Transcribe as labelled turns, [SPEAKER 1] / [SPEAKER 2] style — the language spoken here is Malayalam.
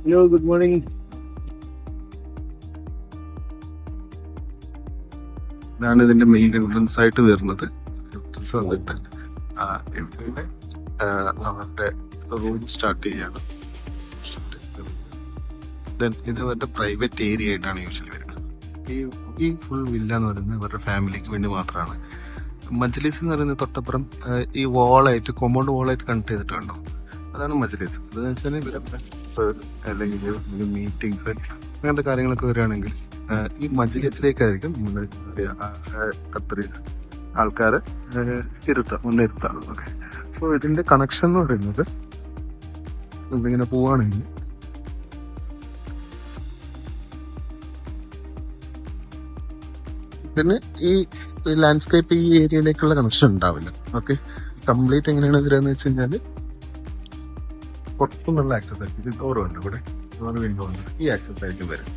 [SPEAKER 1] Hello, good morning. ഇതാണ് ഇതിന്റെ മെയിൻ എൻട്രൻസ് ആയിട്ട് വരുന്നത്. എൻട്രൻസ് വന്നിട്ട് ഇവിടെ അവരുടെ റൂം സ്റ്റാർട്ട് ചെയ്യാണ്. ദെൻ ഇത് അവരുടെ പ്രൈവറ്റ് ഏരിയ ആയിട്ടാണ് യൂഷ്വലി വരുന്നത്. ഈ ഫുൾ വില്ല എന്ന് പറയുന്നത് ഇവരുടെ ഫാമിലിക്ക് വേണ്ടി മാത്രമാണ്. മജ്ലിസ് എന്ന് പറയുന്നത് തൊട്ടപ്പുറം ഈ വാളായിട്ട് കോമ്പൗണ്ട് വാളായിട്ട് കണക്ട് ചെയ്തിട്ടുണ്ടോ, അതാണ് മജ്ലിസ്. അതെന്ന് വെച്ചാൽ ഇവരെ ഫ്രണ്ട്സ് അല്ലെങ്കിൽ മീറ്റിംഗ്സ് അങ്ങനത്തെ കാര്യങ്ങളൊക്കെ വരികയാണെങ്കിൽ ഈ മജ്ലിസിലേക്കായിരിക്കും ഖത്തറിൽ ആൾക്കാരെ മുന്നിരുത്താം. ഓക്കെ, സോ ഇതിന്റെ കണക്ഷൻ എന്ന് പറയുന്നത് ഇതിങ്ങനെ പോവാണെങ്കിൽ ഇതിന് ഈ ലാൻഡ്സ്കേപ്പ് ഈ ഏരിയയിലേക്കുള്ള കണക്ഷൻ ഉണ്ടാവില്ല. ഓക്കെ, കംപ്ലീറ്റ് എങ്ങനെയാണ് വരികയെന്ന് വെച്ച് കഴിഞ്ഞാൽ പുറത്തുനിന്നുള്ള ആക്സസ് ആയിരിക്കും. ഡോറുണ്ട് ഇവിടെ, വിൻഡോ ഉണ്ട്, ഈ ആക്സസ് ആയിരിക്കും വരും.